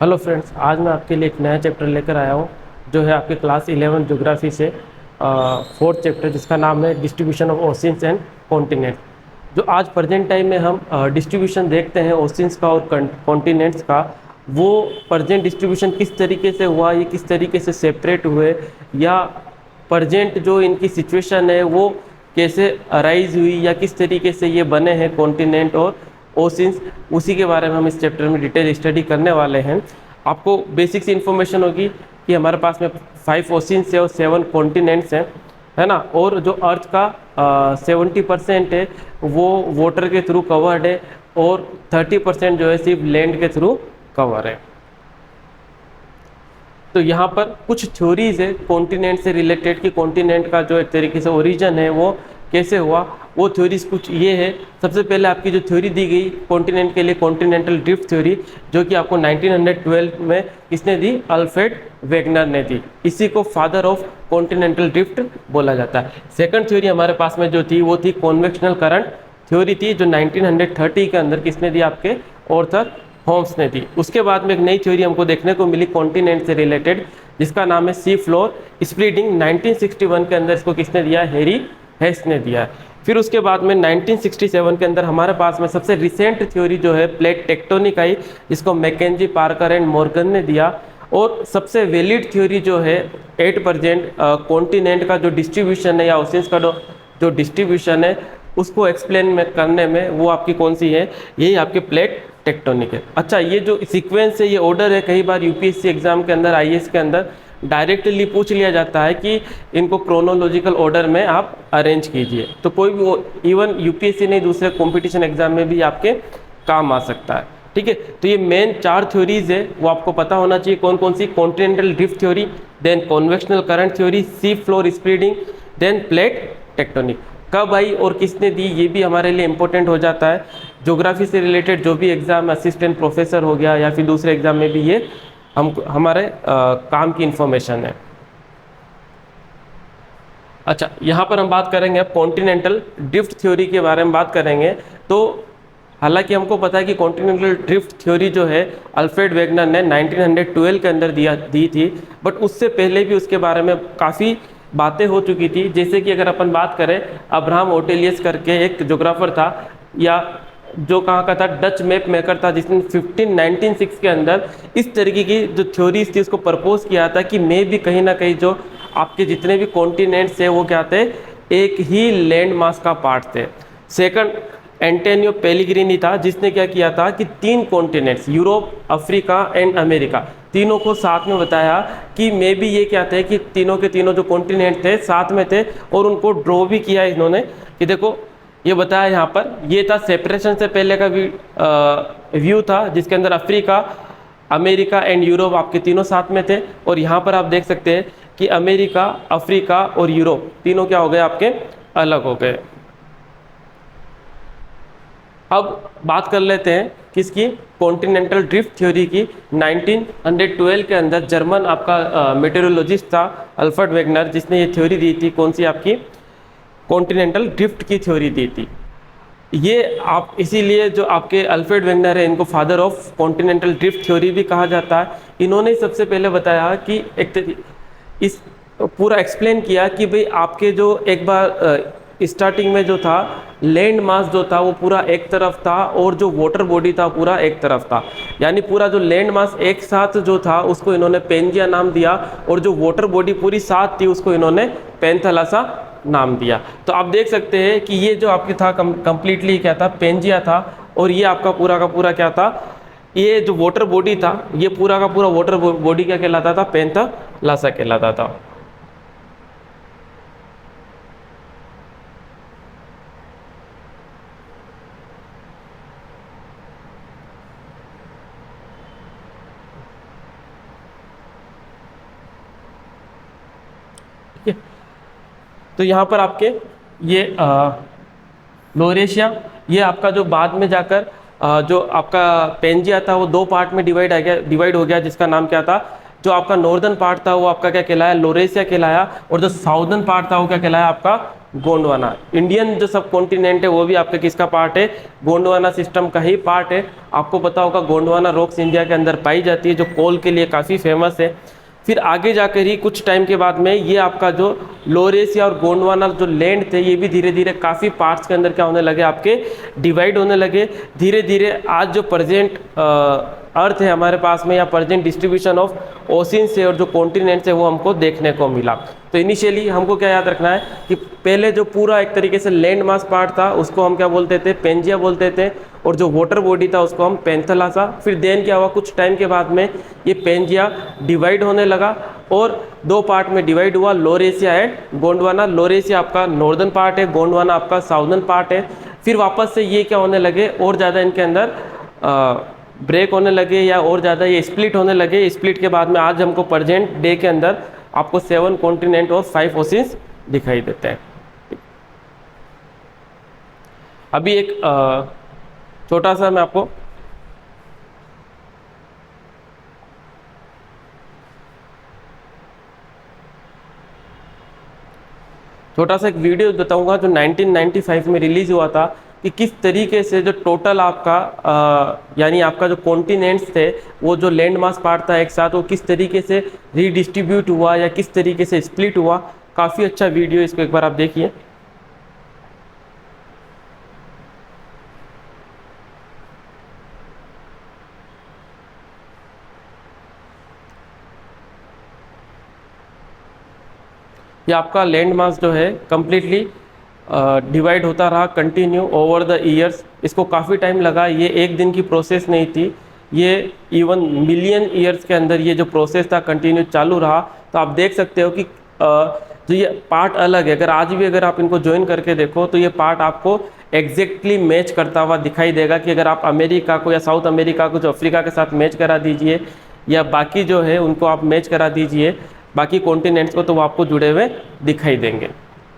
Hello friends, आज मैं आपके लिए एक नया चैप्टर लेकर आया हूँ जो है आपके क्लास 11 ज्योग्राफी से फोर्थ चैप्टर, जिसका नाम है distribution of oceans and continents. जो आज प्रेजेंट टाइम में हम डिस्ट्रीब्यूशन देखते हैं ओशियंस का और कॉन्टिनेंट्स का, वो प्रेजेंट डिस्ट्रीब्यूशन किस तरीके से हुआ, ये किस तरीके से सेपरेट हुए, या प्रेजेंट जो इनकी सिचुएशन है वो कैसे अराइज हुई, या किस तरीके से ये बने हैं कॉन्टिनेंट और ओशियंस, उसी के बारे में हम इस चैप्टर में डिटेल स्टडी करने वाले हैं। आपको बेसिक सी इन्फॉर्मेशन होगी कि हमारे पास में 5 ओशियंस है और 7 कॉन्टिनेंट्स हैं, है ना। और जो अर्थ का 70% है वो वाटर के थ्रू कवर्ड है और 30% जो है सिर्फ लैंड के थ्रू कवर है। तो यहाँ पर कुछ थ्योरीज है कॉन्टिनेंट से रिलेटेड कि कॉन्टिनेंट का जो एक तरीके से ओरिजिन है वो कैसे हुआ। वो थ्योरीज कुछ ये है। सबसे पहले आपकी जो थ्योरी दी गई कॉन्टिनेंट के लिए, कॉन्टिनेंटल ड्रिफ्ट थ्योरी, जो कि आपको 1912 में किसने दी? अल्फ्रेड वेगनर ने दी। इसी को फादर ऑफ कॉन्टिनेंटल ड्रिफ्ट बोला जाता है। सेकंड थ्योरी हमारे पास में जो थी वो थी कॉन्वेक्शनल करंट थ्योरी थी, जो 1930 के अंदर किसने दी? आपके ऑर्थर होम्स ने दी। उसके बाद में एक नई थ्योरी हमको देखने को मिली कॉन्टिनेंट से रिलेटेड, जिसका नाम है सी फ्लोर स्प्लिटिंग। 1961 के अंदर इसको किसने दिया? हैरी हेस ने दिया। फिर उसके बाद में 1967 के अंदर हमारे पास में सबसे रिसेंट थ्योरी जो है प्लेट टेक्टोनिक आई, जिसको मैकेंजी, पार्कर एंड मॉर्गन ने दिया। और सबसे वैलिड थ्योरी जो है 8% कॉन्टिनेंट का जो डिस्ट्रीब्यूशन है या ओशियंस का जो डिस्ट्रीब्यूशन है उसको एक्सप्लेन में करने में, वो आपकी कौन सी है? यही आपके प्लेट टेक्टोनिक है। अच्छा, ये जो सीक्वेंस है, ये ऑर्डर है, कई बार यूपीएससी एग्जाम के अंदर, आईएएस के अंदर डायरेक्टली पूछ लिया जाता है कि इनको क्रोनोलॉजिकल ऑर्डर में आप अरेंज कीजिए। तो कोई भी, इवन यूपीएससी नहीं, दूसरे कंपटीशन एग्जाम में भी आपके काम आ सकता है। ठीक है, तो ये मेन 4 थ्योरीज है, वो आपको पता होना चाहिए। कौन कौन सी? Continental drift theory, then convectional current theory, sea floor splitting, then plate tectonic. कब आई और किसने दी, ये भी हमारे लिए इंपॉर्टेंट हो जाता है। ज्योग्राफी से रिलेटेड जो भी एग्जाम, असिस्टेंट प्रोफेसर हो गया या फिर दूसरे एग्जाम में भी ये हमारे काम की इंफॉर्मेशन है। अच्छा, यहाँ पर हम बात करेंगे अब कॉन्टिनेंटल ड्रिफ्ट थ्योरी के बारे में बात करेंगे। तो हालांकि हमको पता है कि कॉन्टिनेंटल ड्रिफ्ट थ्योरी जो है अल्फ्रेड वेगनर ने 1912 के अंदर दी थी, बट उससे पहले भी उसके बारे में काफ़ी बातें हो चुकी थी। जैसे कि अगर अपन बात करें, अब्राहम ओटेलियस करके एक ज्योग्राफर था, या जो कहाँ का था, डच मैप मेकर था, जिसने 1596 के अंदर इस तरीके की जो थ्योरीज थी उसको प्रपोज किया था कि मे भी कहीं ना कहीं जो आपके जितने भी कॉन्टिनेंट्स है वो क्या थे? एक ही लैंड मास का पार्ट थे। सेकंड एंटोनियो पेलिग्रिनी था, जिसने क्या किया था कि 3 continents, Europe, Africa and America, तीनों को साथ में बताया कि मे भी ये क्या थे कि तीनों के तीनों जो कॉन्टिनेंट थे साथ में थे। और उनको ड्रॉ भी किया इन्होंने कि देखो, ये बताया यहाँ पर, ये था सेपरेशन से पहले का व्यू था, जिसके अंदर अफ्रीका, अमेरिका एंड यूरोप आपके तीनों साथ में थे। और यहाँ पर आप देख सकते हैं कि अमेरिका, अफ्रीका और यूरोप तीनों क्या हो गए? आपके अलग हो गए। अब बात कर लेते हैं किसकी? कॉन्टिनेंटल ड्रिफ्ट थ्योरी की। 1912 के अंदर जर्मन आपका मेटेरोलॉजिस्ट था अल्फ्रेड वेगनर, जिसने ये थ्योरी दी थी। कौन सी? आपकी कॉन्टिनेंटल ड्रिफ्ट की थ्योरी दी थी। ये आप इसीलिए जो आपके अल्फ्रेड वेगनर है, इनको father of continental drift theory भी कहा जाता है। इन्होंने सबसे पहले बताया कि इस पूरा एक्सप्लेन किया कि भाई आपके जो एक बार स्टार्टिंग में जो था लैंड मास जो था वो पूरा एक तरफ था, और जो वाटर बॉडी था पूरा एक तरफ था। यानी पूरा जो लैंड मास एक साथ जो था उसको इन्होंने पेंजिया नाम दिया, और जो वाटर बॉडी पूरी साथ थी उसको इन्होंने पेंथेलासा नाम दिया। तो आप देख सकते हैं कि ये जो आपके था कंप्लीटली क्या था? पेंजिया था। और ये आपका पूरा का पूरा क्या था? ये जो वाटर बॉडी था, ये पूरा का पूरा वाटर बॉडी क्या कहलाता था? पेंथेलासा कहलाता था। ठीक है, तो यहाँ पर आपके ये लोरेशिया, ये आपका जो बाद में जाकर जो आपका पेंजिया था वो 2 पार्ट में डिवाइड हो गया, जिसका नाम क्या था? जो आपका नॉर्दर्न पार्ट था वो आपका क्या कहलाया? लोरेशिया कहलाया। और जो साउदर्न पार्ट था वो क्या कहलाया? आपका गोंडवाना। इंडियन जो सब कॉन्टिनेंट है वो भी आपका किसका पार्ट है, गोंडवाना सिस्टम का ही पार्ट है। आपको पता होगा गोंडवाना रॉक्स इंडिया के अंदर पाई जाती है, जो कोल के लिए काफ़ी फेमस है। फिर आगे जाकर ही कुछ टाइम के बाद में ये आपका जो लोअर एशिया और गोंडवाना जो लैंड थे ये भी धीरे धीरे काफ़ी पार्ट्स के अंदर क्या होने लगे, आपके डिवाइड होने लगे। धीरे धीरे आज जो प्रेजेंट अर्थ है हमारे पास में, या प्रेजेंट डिस्ट्रीब्यूशन ऑफ ओशियंस है और जो कॉन्टिनेंट्स है वो हमको देखने को मिला। तो इनिशियली हमको क्या याद रखना है कि पहले जो पूरा एक तरीके से लैंड मास पार्ट था उसको हम क्या बोलते थे, पेंजिया बोलते थे, और जो वाटर बॉडी था उसको हम पेंथलासा। फिर देन क्या हुआ, कुछ टाइम के बाद में ये पेंजिया डिवाइड होने लगा और दो पार्ट में डिवाइड हुआ, lower Asia and Gondwana. Lower Asia आपका नॉर्दर्न पार्ट है, गोंडवाना आपका साउदर्न पार्ट है। फिर वापस से ये क्या होने लगे, और ज़्यादा इनके अंदर ब्रेक होने लगे या और ज़्यादा ये स्प्लिट होने लगे। स्प्लिट के बाद में आज हमको प्रेजेंट डे के अंदर आपको 7 कॉन्टिनेंट और 5 ओशियंस दिखाई देते हैं। अभी एक छोटा सा मैं आपको छोटा सा एक वीडियो बताऊंगा जो 1995 में रिलीज हुआ था, कि किस तरीके से जो टोटल आपका यानी आपका जो कॉन्टिनेंट्स थे वो जो लैंड मास पार्ट था एक साथ, वो किस तरीके से रीडिस्ट्रीब्यूट हुआ या किस तरीके से स्प्लिट हुआ। काफ़ी अच्छा वीडियो, इसको एक बार आप देखिए। ये आपका लैंड मास जो है कम्प्लीटली डिवाइड होता रहा कंटिन्यू ओवर द ईयर्स। इसको काफ़ी टाइम लगा, ये एक दिन की प्रोसेस नहीं थी, ये इवन मिलियन ईयर्स के अंदर ये जो प्रोसेस था कंटिन्यू चालू रहा। तो आप देख सकते हो कि जो ये पार्ट अलग है, अगर आज भी अगर आप इनको ज्वाइन करके देखो तो ये पार्ट आपको एग्जैक्टली मैच करता हुआ दिखाई देगा। कि अगर आप अमेरिका को या साउथ अमेरिका को जो अफ्रीका के साथ मैच करा दीजिए, या बाकी जो है उनको आप मैच करा दीजिए बाकी कॉन्टिनेंट्स को, तो वो आपको जुड़े हुए दिखाई देंगे।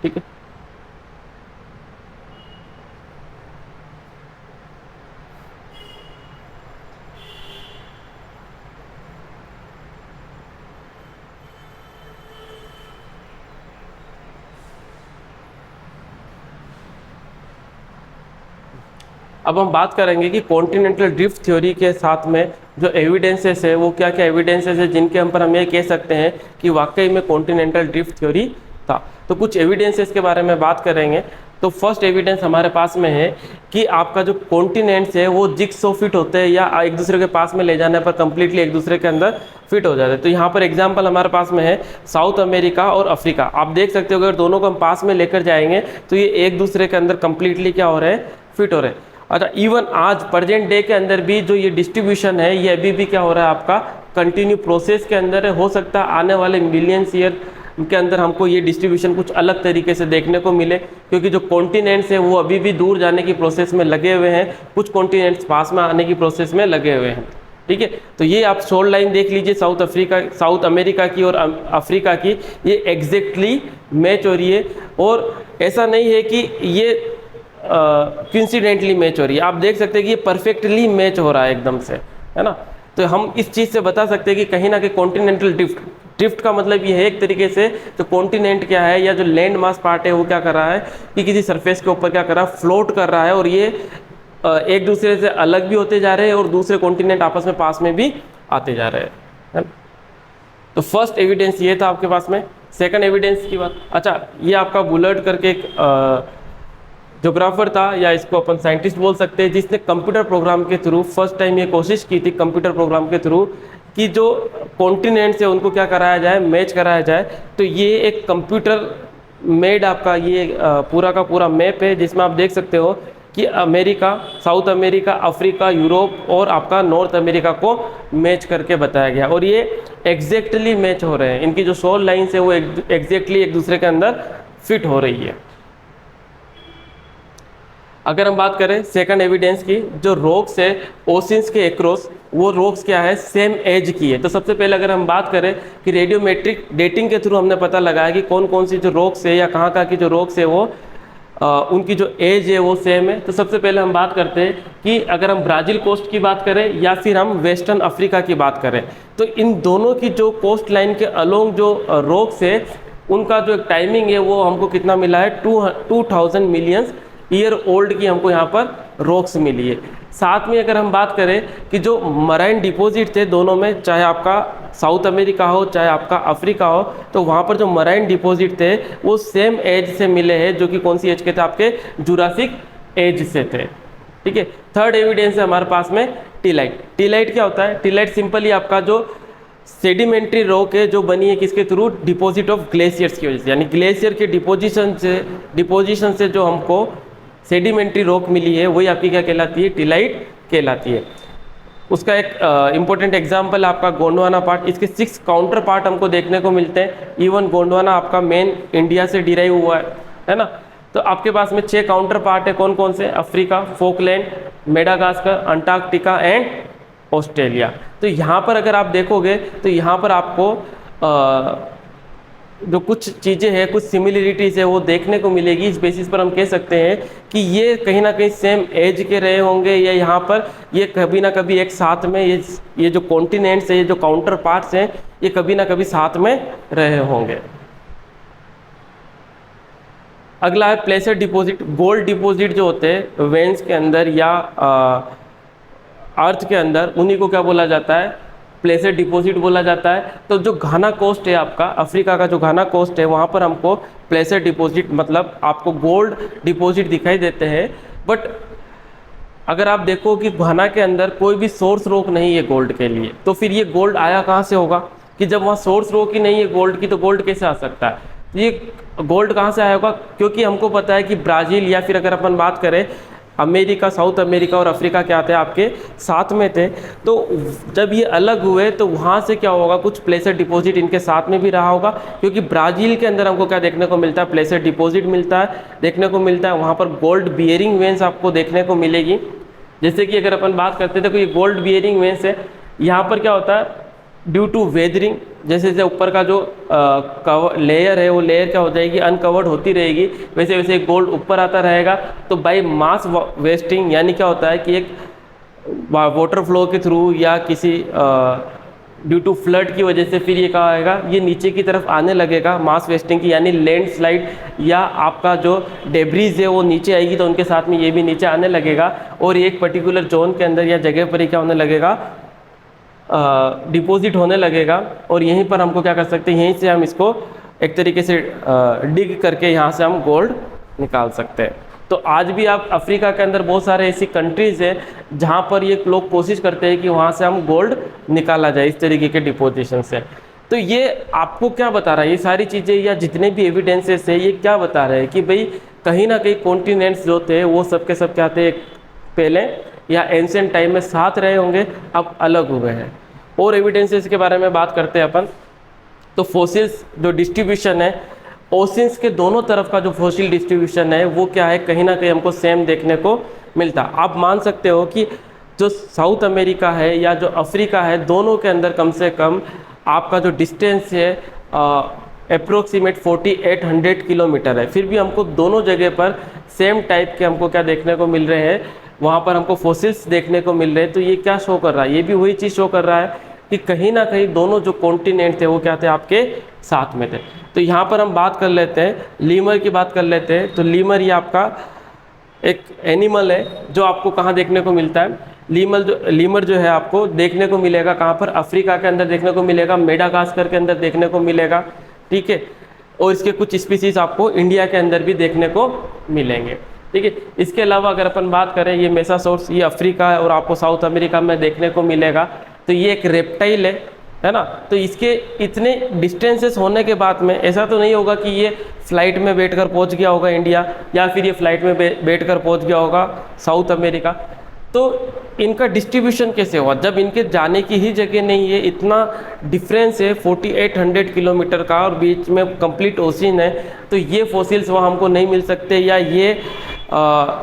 ठीक है, अब हम बात करेंगे कि कॉन्टिनेंटल ड्रिफ्ट थ्योरी के साथ में जो एविडेंसेस है वो क्या क्या एविडेंसेस है जिनके हम पर हम ये कह सकते हैं कि वाकई में कॉन्टिनेंटल ड्रिफ्ट थ्योरी था। तो कुछ एविडेंसेस के बारे में बात करेंगे। तो फर्स्ट एविडेंस हमारे पास में है कि आपका जो कॉन्टिनेंट्स है वो जिक्सो फिट होते हैं, या एक दूसरे के पास में ले जाने पर कंप्लीटली एक दूसरे के अंदर फिट हो जाते हैं। तो यहाँ पर एग्जांपल हमारे पास में है साउथ अमेरिका और अफ्रीका। आप देख सकते हो अगर दोनों को हम पास में लेकर जाएंगे तो ये एक दूसरे के अंदर कंप्लीटली क्या हो रहे हैं, फिट हो रहे हैं। अच्छा, इवन आज प्रेजेंट डे के अंदर भी जो ये डिस्ट्रीब्यूशन है ये अभी भी क्या हो रहा है, आपका कंटिन्यू प्रोसेस के अंदर है। हो सकता है आने वाले मिलियंस ईयर के अंदर हमको ये डिस्ट्रीब्यूशन कुछ अलग तरीके से देखने को मिले, क्योंकि जो कॉन्टिनेंट्स है वो अभी भी दूर जाने की प्रोसेस में लगे हुए हैं, कुछ कॉन्टिनेंट्स पास में आने की प्रोसेस में लगे हुए हैं। ठीक है, तो ये आप शोल्ड लाइन देख लीजिए साउथ अमेरिका की और अफ्रीका की, ये एग्जैक्टली मैच हो रही है। और ऐसा नहीं है कि ये कोइंसिडेंटली मैच हो रही है, आप देख सकते हैं कि ये परफेक्टली मैच हो रहा है एकदम से, है ना। तो हम इस चीज़ से बता सकते हैं कि कहीं ना कहीं कॉन्टिनेंटल ड्रिफ्ट का मतलब ये है एक तरीके से जो कॉन्टिनेंट क्या है या जो लैंड मास पार्ट है वो क्या कर रहा है कि किसी सरफेस के ऊपर क्या कर रहा है, फ्लोट कर रहा है, और ये एक दूसरे से अलग भी होते जा रहे हैं और दूसरे कॉन्टिनेंट आपस में पास में भी आते जा रहे हैं। तो फर्स्ट एविडेंस ये था आपके पास में। सेकंड एविडेंस की बात, अच्छा, ये आपका बुलर्ड करके एक ज्योग्राफर था, या इसको अपन साइंटिस्ट बोल सकते हैं, जिसने कंप्यूटर प्रोग्राम के थ्रू फर्स्ट टाइम ये कोशिश की थी कंप्यूटर प्रोग्राम के थ्रू कि जो कॉन्टिनेंट्स है उनको क्या कराया जाए, मैच कराया जाए। तो ये एक कंप्यूटर मेड आपका ये पूरा का पूरा मैप है, जिसमें आप देख सकते हो कि America, south America, Africa, Europe और आपका नॉर्थ अमेरिका को मैच करके बताया गया, और ये एग्जैक्टली मैच हो रहे हैं। इनकी जो शोल्ड लाइन्स है वो एग्जैक्टली एक दूसरे के अंदर फिट हो रही है। अगर हम बात करें सेकंड एविडेंस की, जो रॉक्स है ओशियंस के एक्रॉस, वो रॉक्स क्या है, सेम एज की है। तो सबसे पहले अगर हम बात करें कि रेडियोमेट्रिक डेटिंग के थ्रू हमने पता लगाया कि कौन कौन सी जो रॉक्स है या कहाँ की जो रॉक्स है वो उनकी जो एज है वो सेम है। तो सबसे पहले हम बात करते हैं कि अगर हम ब्राज़ील कोस्ट की बात करें या फिर हम वेस्टर्न अफ्रीका की बात करें, तो इन दोनों की जो कोस्ट लाइन के अलोंग जो रॉक्स है उनका जो एक टाइमिंग है वो हमको कितना मिला है, 2000 मिलियंस ईयर ओल्ड की हमको यहाँ पर रॉक्स मिली है। साथ में अगर हम बात करें कि जो मराइन डिपॉजिट थे दोनों में, चाहे आपका साउथ अमेरिका हो चाहे आपका अफ्रीका हो, तो वहाँ पर जो मराइन डिपॉजिट थे वो सेम एज से मिले हैं, जो कि कौन सी एज के थे, आपके जुरासिक एज से थे। ठीक है। थर्ड एविडेंस है हमारे पास में टीलाइट। टीलाइट क्या होता है? टीलाइट सिंपली आपका जो सेडिमेंट्री रॉक है जो बनी है किसके थ्रू, डिपॉजिट ऑफ ग्लेशियर्स की वजह से, यानी ग्लेशियर के डिपोजिशन से जो हमको सेडिमेंट्री रॉक मिली है वही आपकी क्या कहलाती है, टीलाइट कहलाती है। उसका एक इंपॉर्टेंट एग्जांपल आपका गोंडवाना पार्ट, इसके 6 काउंटर पार्ट हमको देखने को मिलते हैं। इवन गोंडवाना आपका मेन इंडिया से डिराइव हुआ है ना। तो आपके पास में 6 काउंटर पार्ट है, कौन कौन से, Africa, Falkland, Madagascar, Antarctica and Australia. तो यहाँ पर अगर आप देखोगे तो यहाँ पर आपको जो कुछ चीज़ें हैं, कुछ सिमिलरिटीज़ है वो देखने को मिलेगी। इस बेसिस पर हम कह सकते हैं कि ये कहीं ना कहीं सेम एज के रहे होंगे, या यहाँ पर ये कभी ना कभी एक साथ में ये जो कॉन्टिनेंट्स है, ये जो काउंटर पार्ट्स हैं, ये कभी ना कभी साथ में रहे होंगे। अगला है प्लेसर डिपॉजिट। गोल्ड डिपॉजिट जो होते हैं वेन्स के अंदर या अर्थ के अंदर, उन्हीं को क्या बोला जाता है, प्लेसर डिपॉजिट बोला जाता है। तो जो घाना कोस्ट है आपका, अफ्रीका का जो घाना कोस्ट है, वहाँ पर हमको प्लेसर डिपॉजिट मतलब आपको गोल्ड डिपॉजिट दिखाई देते हैं। बट अगर आप देखो कि घाना के अंदर कोई भी सोर्स रॉक नहीं है गोल्ड के लिए, तो फिर ये गोल्ड आया कहाँ से होगा, कि जब वहाँ सोर्स रॉक ही नहीं है गोल्ड की, तो गोल्ड कैसे आ सकता है? ये गोल्ड कहाँ से आया होगा? क्योंकि हमको पता है कि ब्राज़ील या फिर अगर अपन बात करें अमेरिका, साउथ अमेरिका और अफ्रीका क्या थे, आपके साथ में थे। तो जब ये अलग हुए तो वहाँ से क्या होगा, कुछ प्लेसर डिपॉजिट इनके साथ में भी रहा होगा, क्योंकि ब्राज़ील के अंदर हमको क्या देखने को मिलता है, प्लेसर डिपॉजिट मिलता है, देखने को मिलता है। वहाँ पर गोल्ड बियरिंग वेन्स आपको देखने को मिलेगी। जैसे कि अगर अपन बात करते थे तो ये गोल्ड बियरिंग वेन्स है, यहाँ पर क्या होता है, ड्यू टू वेदरिंग, जैसे जैसे ऊपर का जो लेयर है वो लेयर क्या हो जाएगी, अनकवर्ड होती रहेगी, वैसे वैसे गोल्ड ऊपर आता रहेगा। तो बाय मास वेस्टिंग, यानी क्या होता है कि एक वाटर फ्लो के थ्रू या किसी ड्यू टू फ्लड की वजह से फिर ये क्या आएगा, ये नीचे की तरफ आने लगेगा मास वेस्टिंग की, यानी लैंडस्लाइड या आपका जो डेब्रीज है वो नीचे आएगी, तो उनके साथ में ये भी नीचे आने लगेगा और एक पर्टिकुलर जोन के अंदर या जगह पर ही क्या होने लगेगा, डिपॉजिट होने लगेगा। और यहीं पर हमको क्या कर सकते हैं, यहीं से हम इसको एक तरीके से डिग करके यहाँ से हम गोल्ड निकाल सकते हैं। तो आज भी आप अफ्रीका के अंदर बहुत सारे ऐसी कंट्रीज़ हैं जहाँ पर ये लोग कोशिश करते हैं कि वहाँ से हम गोल्ड निकाला जाए इस तरीके के डिपोजिशन से। तो ये आपको क्या बता रहा है, ये सारी चीज़ें या जितने भी एविडेंसेस है ये क्या बता रहे हैं कि भाई कहीं ना कहीं कॉन्टिनेंट्स जो थे वो सब के सब क्या थे, पहले या एंशिएंट टाइम में साथ रहे होंगे, अब अलग हुए हैं। और एविडेंसेस के बारे में बात करते हैं अपन, तो फॉसिल्स जो डिस्ट्रीब्यूशन है, ओशियंस के दोनों तरफ का जो फॉसिल डिस्ट्रीब्यूशन है वो क्या है, कहीं ना कहीं हमको सेम देखने को मिलता। आप मान सकते हो कि जो साउथ अमेरिका है या जो अफ्रीका है, दोनों के अंदर कम से कम आपका जो डिस्टेंस है अप्रोक्सीमेट 4800 किलोमीटर है। फिर भी हमको दोनों जगह पर सेम टाइप के हमको क्या देखने को मिल रहे हैं, वहाँ पर हमको फॉसिल्स देखने को मिल रहे हैं। तो ये क्या शो कर रहा है, ये भी वही चीज़ शो कर रहा है कि कहीं ना कहीं दोनों जो कॉन्टिनेंट थे वो क्या थे, आपके साथ में थे। तो यहाँ पर हम बात कर लेते हैं, लीमर की बात कर लेते हैं। तो लीमर ये आपका एक एनिमल है जो आपको कहाँ देखने को मिलता है, लीमर जो है आपको देखने को मिलेगा कहाँ पर, अफ्रीका के अंदर देखने को मिलेगा, मेडागास्कर के अंदर देखने को मिलेगा, ठीक है। और इसके कुछ स्पीसीज आपको इंडिया के अंदर भी देखने को मिलेंगे, ठीक है। इसके अलावा अगर अपन बात करें, ये मेसासोर्स ये अफ्रीका है और आपको साउथ अमेरिका में देखने को मिलेगा। तो ये एक रेप्टाइल है ना। तो इसके इतने डिस्टेंसेस होने के बाद में ऐसा तो नहीं होगा कि ये फ्लाइट में बैठकर पहुंच गया होगा इंडिया, या फिर ये फ्लाइट में बैठकर पहुंच गया होगा साउथ अमेरिका। तो इनका डिस्ट्रीब्यूशन कैसे हुआ, जब इनके जाने की ही जगह नहीं है, इतना डिफरेंस है 4800 किलोमीटर का और बीच में कंप्लीट ओशियन है। तो ये फॉसिल्स वहाँ हमको नहीं मिल सकते, या ये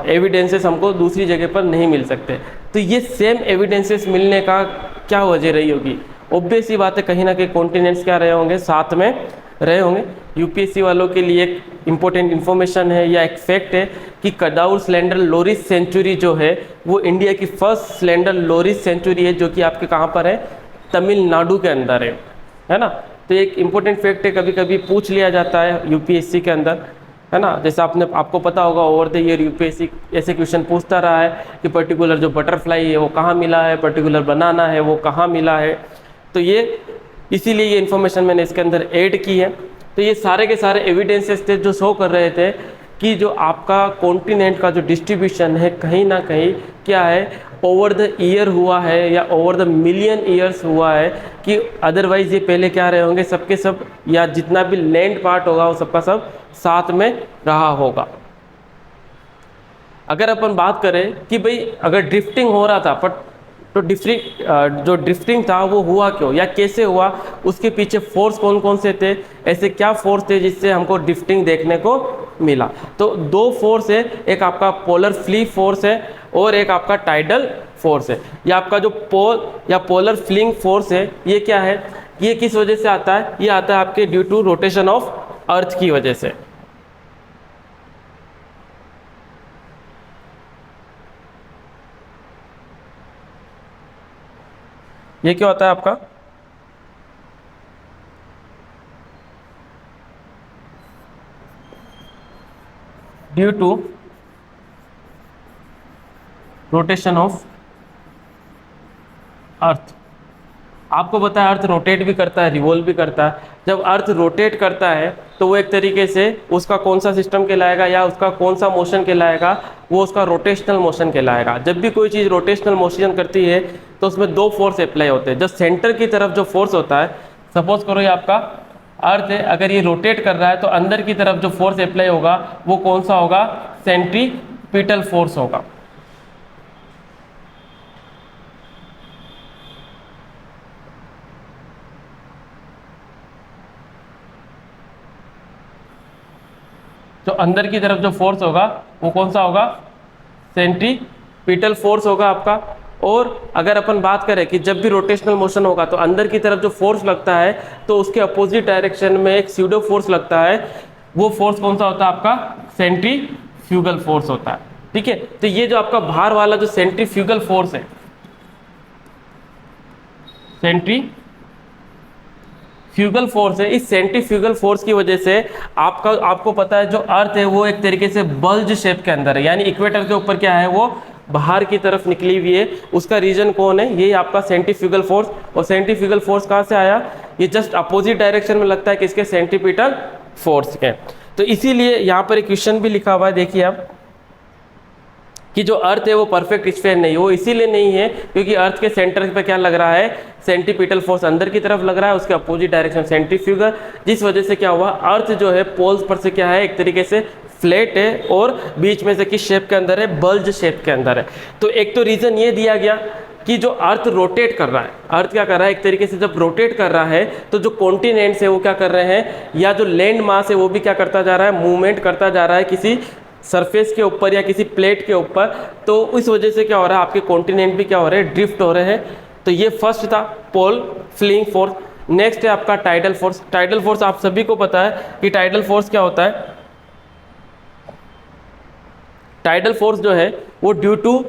एविडेंसेस हमको दूसरी जगह पर नहीं मिल सकते। तो ये सेम एविडेंसेस मिलने का क्या वजह रही होगी, ऑब्वियस ही बात है, कहीं ना कहीं कॉन्टिनेंट्स क्या रहे होंगे, साथ में रहे होंगे। यूपीएससी वालों के लिए एक इम्पोर्टेंट इन्फॉर्मेशन है या एक फैक्ट है कि कदाउर स्लेंडर लोरिस सेंचुरी जो है वो इंडिया की फर्स्ट स्लेंडर लोरिस सेंचुरी है, जो कि आपके कहाँ पर है, तमिलनाडु के अंदर है ना। तो एक इम्पोर्टेंट फैक्ट है, कभी कभी पूछ लिया जाता है यूपीएससी के अंदर, है ना। जैसे आपको पता होगा ओवर द ईयर यूपीएससी ऐसे क्वेश्चन पूछता रहा है कि पर्टिकुलर जो बटरफ्लाई है वो कहाँ मिला है, पर्टिकुलर बनाना है वो कहाँ मिला है। तो ये इसीलिए ये इन्फॉर्मेशन मैंने इसके अंदर ऐड की है। तो ये सारे के सारे एविडेंसेस थे जो शो कर रहे थे कि जो आपका कॉन्टिनेंट का जो डिस्ट्रीब्यूशन है कहीं ना कहीं क्या है, ओवर द ईयर हुआ है या ओवर द मिलियन ईयर्स हुआ है, कि अदरवाइज ये पहले क्या रहे होंगे सबके सब, या जितना भी लैंड पार्ट होगा वो सबका सब साथ में रहा होगा। अगर अपन बात करें कि भाई अगर ड्रिफ्टिंग हो रहा था तो जो ड्रिफ्टिंग था वो हुआ क्यों या कैसे हुआ, उसके पीछे फोर्स कौन कौन से थे, ऐसे क्या फोर्स थे जिससे हमको ड्रिफ्टिंग देखने को मिला। तो दो फोर्स है, एक आपका पोलर फ्ली फोर्स है और एक आपका टाइडल फोर्स है। ये आपका जो पोल या पोलर फ्लिंग फोर्स है ये क्या है, ये किस वजह से आता है, ये आता है आपके due to rotation of earth की वजह से। ये क्या होता है आपका, due to rotation of earth. आपको पता है अर्थ रोटेट भी करता है, रिवॉल्व भी करता है। जब अर्थ रोटेट करता है तो वो एक तरीके से उसका कौन सा सिस्टम कहलाएगा या उसका कौन सा मोशन कहलाएगा, वो उसका रोटेशनल मोशन कहलाएगा। जब भी कोई चीज़ रोटेशनल मोशन करती है तो उसमें दो फोर्स अप्लाई होते हैं। जो सेंटर की तरफ जो फोर्स होता है, सपोज करो ये आपका अर्थ है, अगर ये रोटेट कर रहा है तो अंदर की तरफ जो फोर्स अप्लाई होगा वो कौन सा होगा, सेंट्रीपिटल फोर्स होगा। तो अंदर की तरफ जो फोर्स होगा वो कौन सा होगा, सेंट्रीपिटल फोर्स होगा आपका। और अगर अपन बात करें कि जब भी रोटेशनल मोशन होगा तो अंदर की तरफ जो फोर्स लगता है तो उसके अपोजिट डायरेक्शन में एक स्यूडो फोर्स लगता है, वो फोर्स कौन सा होता है आपका, सेंट्रीफ्यूगल फोर्स होता है। ठीक है, तो ये जो आपका बाहर वाला जो सेंट्रीफ्यूगल फोर्स है, सेंट्रीफ्यूगल फोर्स है, इस सेंट्रीफ्यूगल फोर्स की वजह से आपको पता है जो अर्थ है वो एक तरीके से बल्ज शेप के अंदर है, यानी इक्वेटर के ऊपर क्या है वो बाहर की तरफ निकली हुई है। उसका रीजन कौन है, ये आपका सेंट्रीफ्यूगल फोर्स। और सेंट्रीफ्यूगल फोर्स कहाँ से आया, ये जस्ट अपोजिट डायरेक्शन में लगता है किसके, सेंट्रीपिटल फोर्स के। तो इसीलिए यहाँ पर एक क्वेश्चन भी लिखा हुआ है, देखिए आप, कि जो अर्थ है वो परफेक्ट स्फीयर नहीं है। वो इसीलिए नहीं है क्योंकि अर्थ के सेंटर पे क्या लग रहा है, सेंट्रीपिटल फोर्स अंदर की तरफ लग रहा है, उसके अपोजिट डायरेक्शन सेंट्रीफ्यूगल, जिस वजह से क्या हुआ, अर्थ जो है पोल्स पर से क्या है, एक तरीके से फ्लैट है और बीच में से किस शेप के अंदर है, बल्ज शेप के अंदर है। तो एक तो रीजन ये दिया गया कि जो अर्थ रोटेट कर रहा है, अर्थ क्या कर रहा है, एक तरीके से जब रोटेट कर रहा है तो जो कॉन्टिनेंट्स है वो क्या कर रहे हैं, या जो लैंड मास है वो भी क्या करता जा रहा है, मूवमेंट करता जा रहा है किसी सरफेस के ऊपर या किसी प्लेट के ऊपर। तो इस वजह से क्या हो रहा है, आपके कॉन्टिनेंट भी क्या हो रहे हैं, ड्रिफ्ट हो रहे हैं। तो ये फर्स्ट था पोल फ्लिंग फोर्स। नेक्स्ट है आपका टाइडल फोर्स। टाइडल फोर्स आप सभी को पता है कि टाइडल फोर्स क्या होता है। टाइडल फोर्स जो है वो due to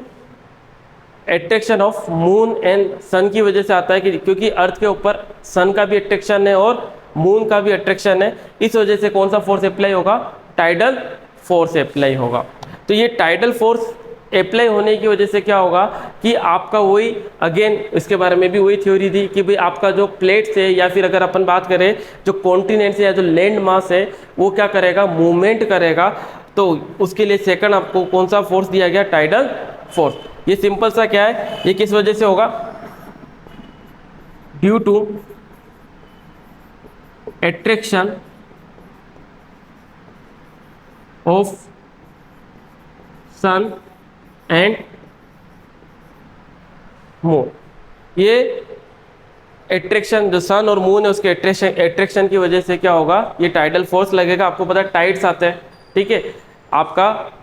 attraction of moon and sun की वजह से आता है, कि क्योंकि अर्थ के ऊपर सन का भी अट्रैक्शन है और मून का भी अट्रैक्शन है, इस वजह से कौन सा फोर्स अप्लाई होगा, टाइडल फोर्स अप्लाई होगा। तो ये टाइडल फोर्स अप्लाई होने की वजह से क्या होगा कि आपका वही, अगेन इसके बारे में भी वही थ्योरी थी कि भाई आपका जो प्लेट्स है या फिर अगर अपन बात करें जो कॉन्टिनेंट्स है या जो लैंड मास है वो क्या करेगा, मूवमेंट करेगा। तो उसके लिए सेकंड आपको कौन सा फोर्स दिया गया, टाइडल फोर्स। ये सिंपल सा क्या है, ये किस वजह से होगा, due to attraction of sun and moon. ये एट्रैक्शन जो सन और मून है उसके एट्रैक्शन की वजह से क्या होगा, ये टाइडल फोर्स लगेगा। आपको पता है टाइड्स आते हैं, ठीक है, आपका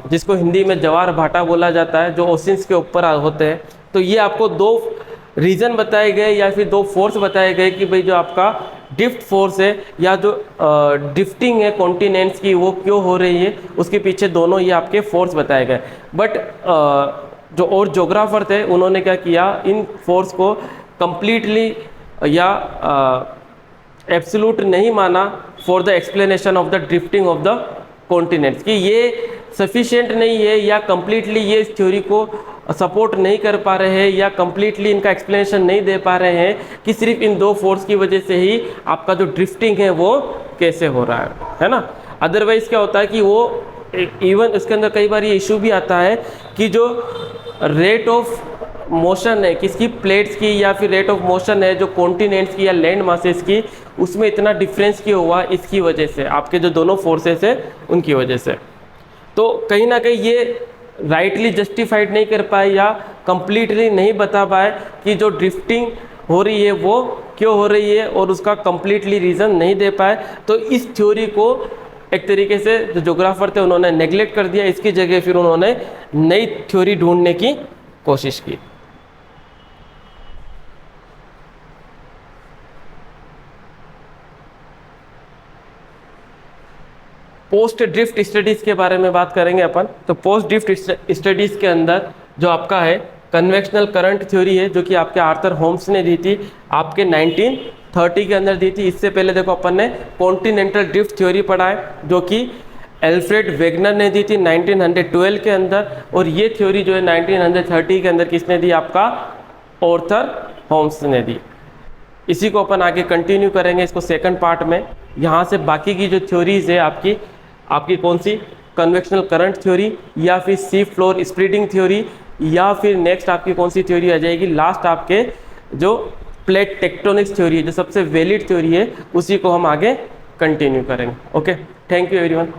जिसको हिंदी में जवार भाटा बोला जाता है, जो ओशियंस के ऊपर होते हैं। तो ये आपको दो रीज़न बताए गए या फिर दो फोर्स बताए गए कि भाई जो आपका ड्रिफ्ट फोर्स है या जो ड्रिफ्टिंग है कॉन्टिनेंट्स की वो क्यों हो रही है, उसके पीछे दोनों ये आपके फोर्स बताए गए। बट जो और ज्योग्राफर थे उन्होंने क्या किया, इन फोर्स को कंप्लीटली या एब्सोल्यूट नहीं माना for the explanation of the drifting of the continents, कि ये सफिशिएंट नहीं है या कंप्लीटली ये इस थ्योरी को सपोर्ट नहीं कर पा रहे हैं या कंप्लीटली इनका एक्सप्लेनेशन नहीं दे पा रहे हैं कि सिर्फ इन दो फोर्स की वजह से ही आपका जो ड्रिफ्टिंग है वो कैसे हो रहा है ना। अदरवाइज क्या होता है कि वो इवन इसके अंदर कई बार ये इशू भी आता है कि जो रेट ऑफ मोशन है किसकी, प्लेट्स की, या फिर रेट ऑफ मोशन है जो कॉन्टिनेंट्स की या लैंड मासेस की, उसमें इतना डिफरेंस क्यों हुआ, इसकी वजह से, आपके जो दोनों फोर्सेस है उनकी वजह से। तो कहीं ना कहीं ये राइटली जस्टिफाइड नहीं कर पाए या कंप्लीटली नहीं बता पाए कि जो ड्रिफ्टिंग हो रही है वो क्यों हो रही है, और उसका कंप्लीटली रीज़न नहीं दे पाए। तो इस थ्योरी को एक तरीके से जो ज्योग्राफर थे उन्होंने नेग्लेक्ट कर दिया, इसकी जगह फिर उन्होंने नई थ्योरी ढूंढने की कोशिश की। पोस्ट ड्रिफ्ट स्टडीज़ के बारे में बात करेंगे अपन। तो पोस्ट ड्रिफ्ट स्टडीज़ के अंदर जो आपका है कन्वेक्शनल करंट थ्योरी है, जो कि आपके आर्थर होम्स ने दी थी, आपके 1930 के अंदर दी थी। इससे पहले देखो अपन ने कॉन्टिनेंटल ड्रिफ्ट थ्योरी पढ़ा है, जो कि एल्फ्रेड वेगनर ने दी थी 1912 के अंदर, और ये थ्योरी जो है 1930 के अंदर किसने दी, आपका आर्थर होम्स ने दी। इसी को अपन आगे कंटिन्यू करेंगे इसको सेकंड पार्ट में। यहाँ से बाकी की जो थ्योरीज है आपकी कौन सी, कन्वेक्शनल करंट थ्योरी या फिर सी फ्लोर स्प्लिटिंग थ्योरी, या फिर नेक्स्ट आपकी कौन सी थ्योरी आ जाएगी, लास्ट आपके जो प्लेट टेक्टोनिक्स थ्योरी है जो सबसे वैलिड थ्योरी है, उसी को हम आगे कंटिन्यू करेंगे। Okay, thank you everyone.